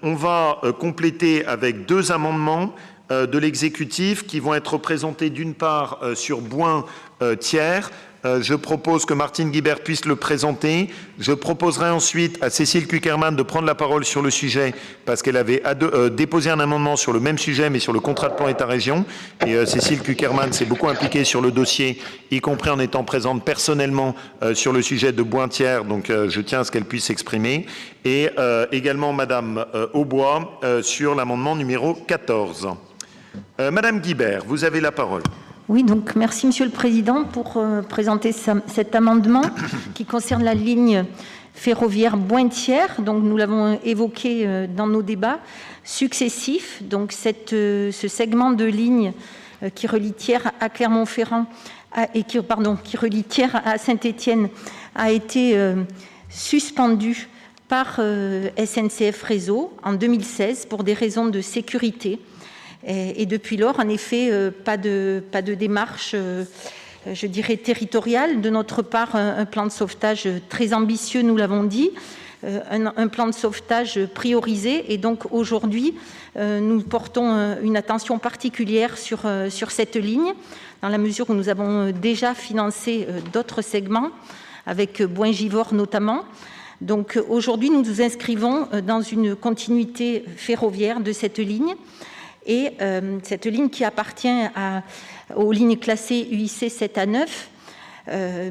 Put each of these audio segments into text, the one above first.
On va compléter avec 2 amendements de l'exécutif qui vont être présentés d'une part sur Boin-Thiers. Je propose que Martine Guibert puisse le présenter. Je proposerai ensuite à Cécile Cukierman de prendre la parole sur le sujet parce qu'elle avait déposé un amendement sur le même sujet mais sur le contrat de plan État-région. Et Cécile Cukierman s'est beaucoup impliquée sur le dossier, y compris en étant présente personnellement sur le sujet de Boin-Thiers. Donc je tiens à ce qu'elle puisse s'exprimer. Et également Madame Aubois sur l'amendement numéro 14. Madame Guibert, vous avez la parole. Oui, donc merci Monsieur le Président pour présenter cet amendement qui concerne la ligne ferroviaire Boin-Thiers. Donc nous l'avons évoqué dans nos débats successifs. Donc ce segment de ligne qui relie Thiers à Clermont-Ferrand et qui relie Thiers à Saint-Étienne a été suspendu par SNCF Réseau en 2016 pour des raisons de sécurité. Et depuis lors, en effet, pas de démarche, je dirais, territoriale. De notre part, un plan de sauvetage très ambitieux, nous l'avons dit, un plan de sauvetage priorisé. Et donc aujourd'hui, nous portons une attention particulière sur cette ligne, dans la mesure où nous avons déjà financé d'autres segments, avec Boin-Givors notamment. Donc aujourd'hui, nous nous inscrivons dans une continuité ferroviaire de cette ligne. Et cette ligne qui appartient aux lignes classées UIC 7 à 9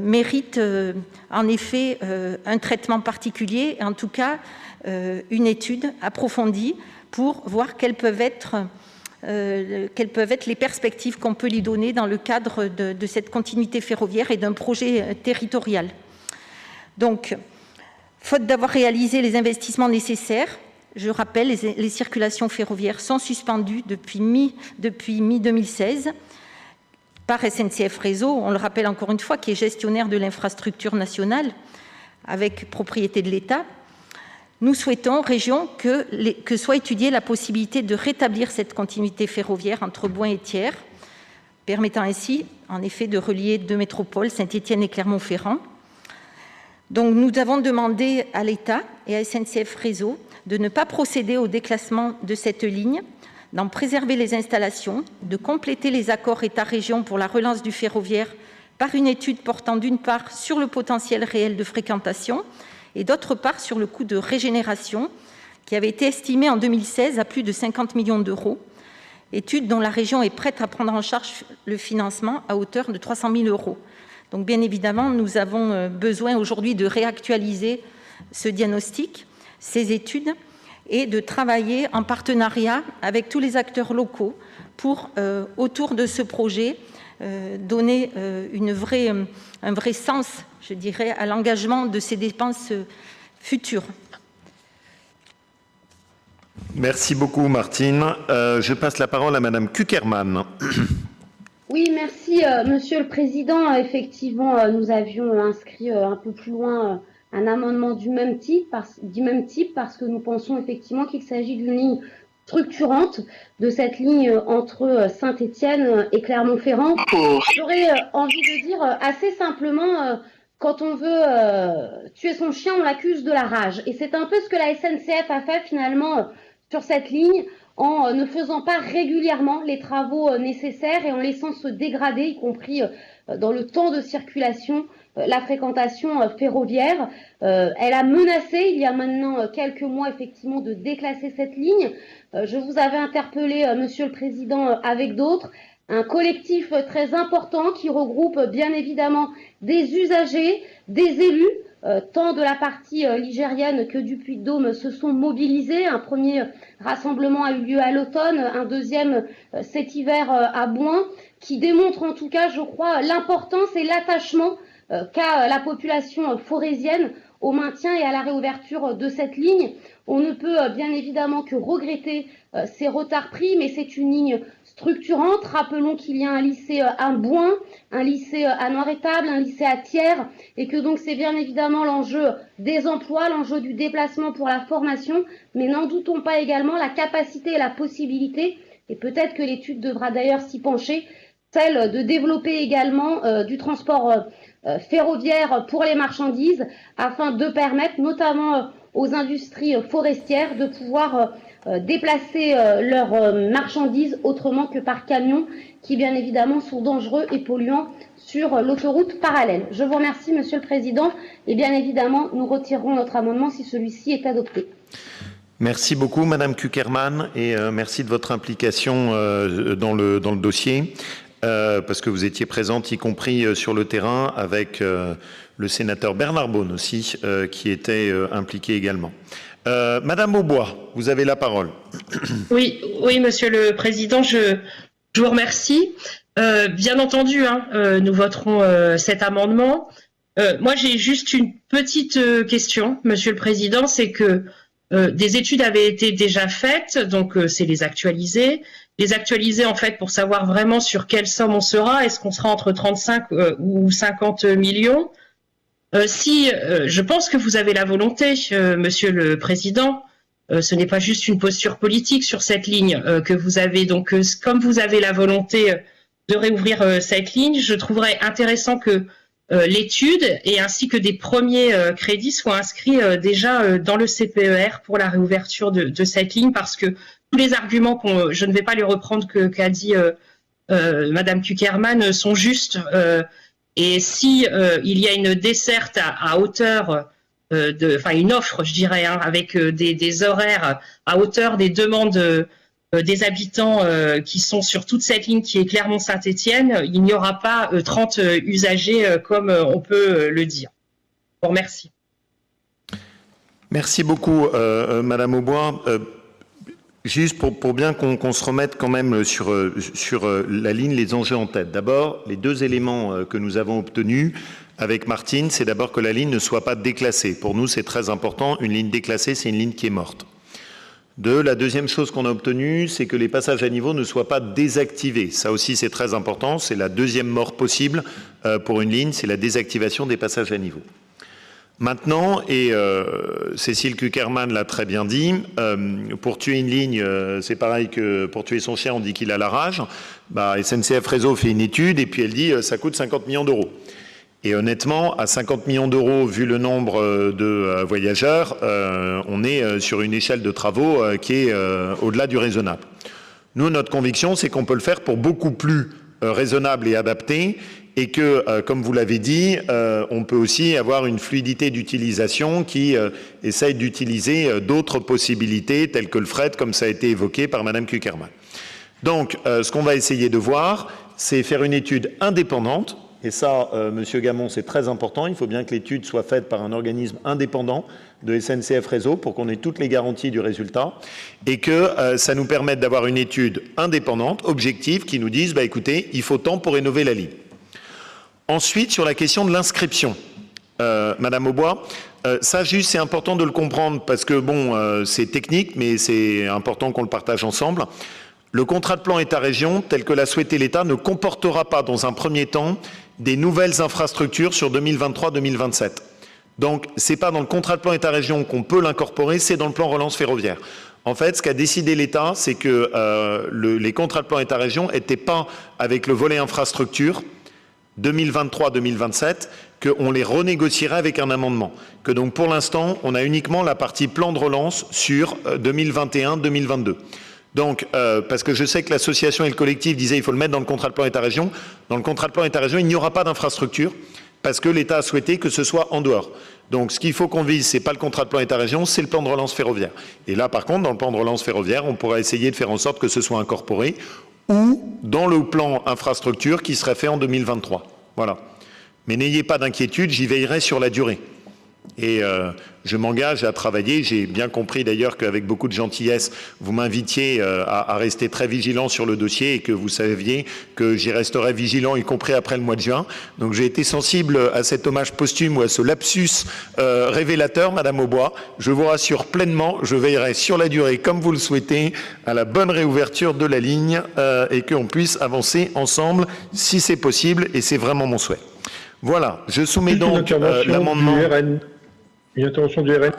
mérite en effet un traitement particulier, en tout cas une étude approfondie pour voir quelles peuvent être les perspectives qu'on peut lui donner dans le cadre de cette continuité ferroviaire et d'un projet territorial. Donc, faute d'avoir réalisé les investissements nécessaires, je rappelle, les circulations ferroviaires sont suspendues depuis mi-2016 par SNCF Réseau, on le rappelle encore une fois, qui est gestionnaire de l'infrastructure nationale avec propriété de l'État. Nous souhaitons, région, que soit étudiée la possibilité de rétablir cette continuité ferroviaire entre Boin et Thiers, permettant ainsi, en effet, de relier 2 métropoles, Saint-Étienne et Clermont-Ferrand. Donc, nous avons demandé à l'État et à SNCF Réseau de ne pas procéder au déclassement de cette ligne, d'en préserver les installations, de compléter les accords État-région pour la relance du ferroviaire par une étude portant d'une part sur le potentiel réel de fréquentation et d'autre part sur le coût de régénération qui avait été estimé en 2016 à plus de 50 millions d'euros, étude dont la région est prête à prendre en charge le financement à hauteur de 300 000 euros. Donc bien évidemment, nous avons besoin aujourd'hui de réactualiser ce diagnostic, ces études, et de travailler en partenariat avec tous les acteurs locaux pour, autour de ce projet, donner un vrai sens, je dirais, à l'engagement de ces dépenses futures. Merci beaucoup, Martine. Je passe la parole à Madame Cukierman. Oui, merci, Monsieur le Président. Effectivement, nous avions inscrit un peu plus loin un amendement du même type parce que nous pensons effectivement qu'il s'agit d'une ligne structurante de cette ligne entre Saint-Étienne et Clermont-Ferrand. J'aurais envie de dire assez simplement, quand on veut tuer son chien, on l'accuse de la rage. Et c'est un peu ce que la SNCF a fait finalement sur cette ligne, en ne faisant pas régulièrement les travaux nécessaires et en laissant se dégrader, y compris dans le temps de circulation, la fréquentation ferroviaire. Elle a menacé, il y a maintenant quelques mois, effectivement, de déclasser cette ligne. Je vous avais interpellé, Monsieur le Président, avec d'autres, un collectif très important qui regroupe bien évidemment des usagers, des élus, tant de la partie ligérienne que du Puy-de-Dôme se sont mobilisés. Un premier rassemblement a eu lieu à l'automne, un deuxième cet hiver à Boin, qui démontre en tout cas, je crois, l'importance et l'attachement qu'a la population forésienne au maintien et à la réouverture de cette ligne. On ne peut bien évidemment que regretter ces retards pris, mais c'est une ligne structurante. Rappelons qu'il y a un lycée à Boin, un lycée à Noir-Étable, un lycée à Thiers, et que donc c'est bien évidemment l'enjeu des emplois, l'enjeu du déplacement pour la formation, mais n'en doutons pas également la capacité et la possibilité, et peut-être que l'étude devra d'ailleurs s'y pencher, celle de développer également du transport ferroviaire pour les marchandises, afin de permettre notamment aux industries forestières de pouvoir déplacer leurs marchandises autrement que par camion, qui bien évidemment sont dangereux et polluants sur l'autoroute parallèle. Je vous remercie, Monsieur le Président, et bien évidemment, nous retirerons notre amendement si celui-ci est adopté. Merci beaucoup, Madame Kuckerman, et merci de votre implication dans le dossier, parce que vous étiez présente, y compris sur le terrain, avec le sénateur Bernard Bonne aussi, qui était impliqué également. Madame Aubois, vous avez la parole. Oui, Monsieur le Président, je vous remercie. Bien entendu, nous voterons cet amendement. Moi, j'ai juste une petite question, Monsieur le Président, c'est que des études avaient été déjà faites, donc c'est les actualiser. Les actualiser, en fait, pour savoir vraiment sur quelle somme on sera. Est-ce qu'on sera entre 35 ou 50 millions? Je pense que vous avez la volonté, Monsieur le Président, ce n'est pas juste une posture politique sur cette ligne que vous avez. Donc, comme vous avez la volonté de réouvrir cette ligne, je trouverais intéressant que l'étude et ainsi que des premiers crédits soient inscrits déjà dans le CPER pour la réouverture de cette ligne, parce que tous les arguments, je ne vais pas les reprendre qu'a dit Madame Kuckerman, sont justes. Et si il y a une desserte à hauteur une offre, je dirais, avec des horaires à hauteur des demandes des habitants qui sont sur toute cette ligne qui est Clermont-Saint-Étienne, il n'y aura pas 30 usagers comme on peut le dire. Je vous remercie. Merci beaucoup, Madame Aubois. Juste pour bien qu'on se remette quand même sur la ligne, les enjeux en tête. D'abord, les deux éléments que nous avons obtenus avec Martine, c'est d'abord que la ligne ne soit pas déclassée. Pour nous, c'est très important. Une ligne déclassée, c'est une ligne qui est morte. La deuxième chose qu'on a obtenue, c'est que les passages à niveau ne soient pas désactivés. Ça aussi, c'est très important. C'est la deuxième mort possible pour une ligne, c'est la désactivation des passages à niveau. Maintenant, et Cécile Kuckerman l'a très bien dit, pour tuer une ligne, c'est pareil que pour tuer son chien, on dit qu'il a la rage. SNCF Réseau fait une étude et puis elle dit ça coûte 50 millions d'euros. Et honnêtement, à 50 millions d'euros, vu le nombre de voyageurs, on est sur une échelle de travaux qui est au-delà du raisonnable. Nous, notre conviction, c'est qu'on peut le faire pour beaucoup plus raisonnable et adapté, et que, comme vous l'avez dit, on peut aussi avoir une fluidité d'utilisation qui essaye d'utiliser d'autres possibilités, telles que le fret, comme ça a été évoqué par Madame Kuckerman. Donc, ce qu'on va essayer de voir, c'est faire une étude indépendante. Et ça, Monsieur Gamon, c'est très important. Il faut bien que l'étude soit faite par un organisme indépendant de SNCF Réseau pour qu'on ait toutes les garanties du résultat et que ça nous permette d'avoir une étude indépendante, objective, qui nous dise, écoutez, il faut tant pour rénover la ligne. Ensuite, sur la question de l'inscription, Madame Aubois, ça juste, c'est important de le comprendre parce que, c'est technique, mais c'est important qu'on le partage ensemble. Le contrat de plan État-région, tel que l'a souhaité l'État, ne comportera pas, dans un premier temps, des nouvelles infrastructures sur 2023-2027. Donc, ce n'est pas dans le contrat de plan État-région qu'on peut l'incorporer, c'est dans le plan relance ferroviaire. En fait, ce qu'a décidé l'État, c'est que les contrats de plan État-région n'étaient pas avec le volet infrastructure 2023-2027, qu'on les renégocierait avec un amendement. Que donc, pour l'instant, on a uniquement la partie plan de relance sur 2021-2022. Donc, parce que je sais que l'association et le collectif disaient qu'il faut le mettre dans le contrat de plan État-région. Dans le contrat de plan État-région, il n'y aura pas d'infrastructure parce que l'État a souhaité que ce soit en dehors. Donc, ce qu'il faut qu'on vise, ce n'est pas le contrat de plan État-région, c'est le plan de relance ferroviaire. Et là, par contre, dans le plan de relance ferroviaire, on pourra essayer de faire en sorte que ce soit incorporé ou dans le plan infrastructure qui serait fait en 2023. Voilà. Mais n'ayez pas d'inquiétude, j'y veillerai sur la durée. Et je m'engage à travailler. J'ai bien compris d'ailleurs qu'avec beaucoup de gentillesse, vous m'invitiez à rester très vigilant sur le dossier et que vous saviez que j'y resterai vigilant, y compris après le mois de juin. Donc j'ai été sensible à cet hommage posthume ou à ce lapsus révélateur, Madame Aubois. Je vous rassure pleinement, je veillerai sur la durée, comme vous le souhaitez, à la bonne réouverture de la ligne et qu'on puisse avancer ensemble si c'est possible, et c'est vraiment mon souhait. Voilà, je soumets donc l'amendement. Une intervention du RN.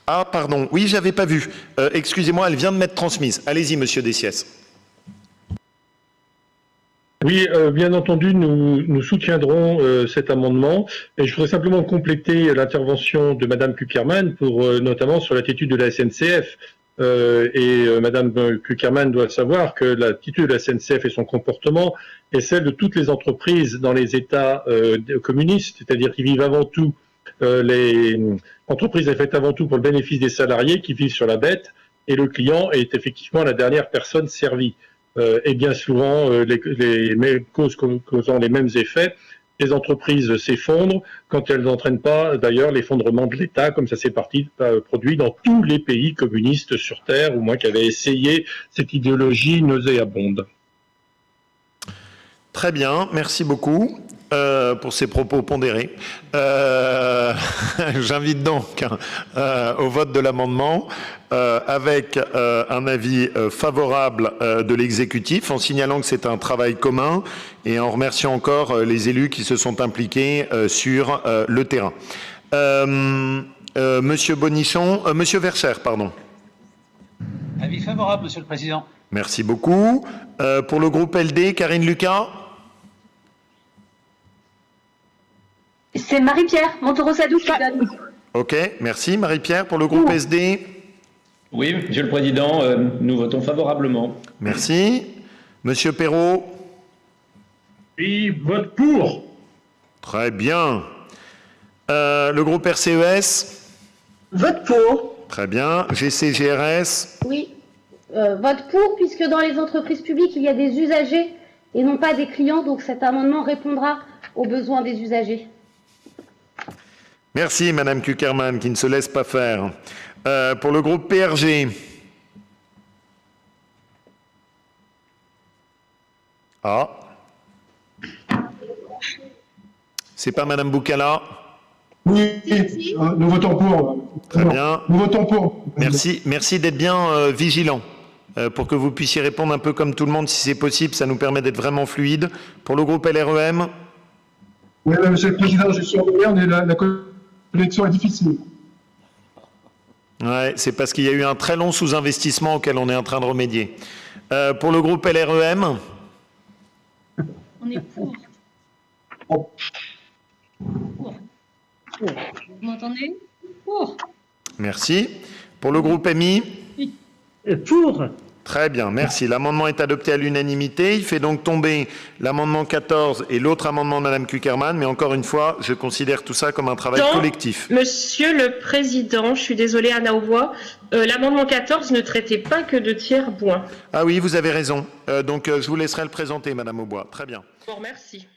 Ah, pardon, oui, j'avais pas vu. Excusez-moi, elle vient de m'être transmise. Allez-y, Monsieur Dessiès. Oui, bien entendu, nous soutiendrons cet amendement. Et je voudrais simplement compléter l'intervention de Madame Kuckerman pour notamment sur l'attitude de la SNCF. Madame Kuckerman doit savoir que l'attitude de la SNCF et son comportement est celle de toutes les entreprises dans les États communistes, c'est-à-dire qui vivent avant tout, les entreprises sont faites avant tout pour le bénéfice des salariés qui vivent sur la bête, et le client est effectivement la dernière personne servie. Et bien souvent, les mêmes causes causant les mêmes effets, les entreprises s'effondrent quand elles n'entraînent pas d'ailleurs l'effondrement de l'État, comme ça s'est produit dans tous les pays communistes sur Terre, ou moins qui avaient essayé cette idéologie nauséabonde. Très bien, merci beaucoup pour ces propos pondérés. J'invite donc au vote de l'amendement avec un avis favorable de l'exécutif, en signalant que c'est un travail commun et en remerciant encore les élus qui se sont impliqués sur le terrain. Monsieur Bonichon, Monsieur Verchères, pardon. Avis favorable, Monsieur le Président. Merci beaucoup. Pour le groupe LD, Karine Lucas. C'est Marie-Pierre Montoro-Sadou qui donne. Ok, merci. Marie-Pierre, pour le groupe SD. Oui, Monsieur le Président, nous votons favorablement. Merci. Monsieur Perrault. Oui, vote pour. Très bien. Le groupe RCES. Vote pour. Très bien. GCGRS. Oui, vote pour, puisque dans les entreprises publiques, il y a des usagers et non pas des clients, donc cet amendement répondra aux besoins des usagers. Merci, Madame Kuckerman, qui ne se laisse pas faire. Pour le groupe PRG. Ah. C'est pas Madame Boukala? Oui, nous votons pour. Très bien. Nous votons pour. Merci d'être bien vigilant pour que vous puissiez répondre un peu comme tout le monde si c'est possible. Ça nous permet d'être vraiment fluide. Pour le groupe LREM. Oui, Monsieur le Président, je suis emmerdé, la connexion est difficile. Ouais, c'est parce qu'il y a eu un très long sous-investissement auquel on est en train de remédier. Pour le groupe LREM. On est pour. Pour. Vous m'entendez? Pour. Merci. Pour le groupe MI. Pour. Très bien, merci. L'amendement est adopté à l'unanimité. Il fait donc tomber l'amendement 14 et l'autre amendement de Mme Kuckerman. Mais encore une fois, je considère tout ça comme un travail collectif. Monsieur le Président, je suis désolée, Anna Aubois, l'amendement 14 ne traitait pas que de tiers-bois. Ah oui, vous avez raison. Donc je vous laisserai le présenter, Mme Aubois. Très bien. Bon, merci.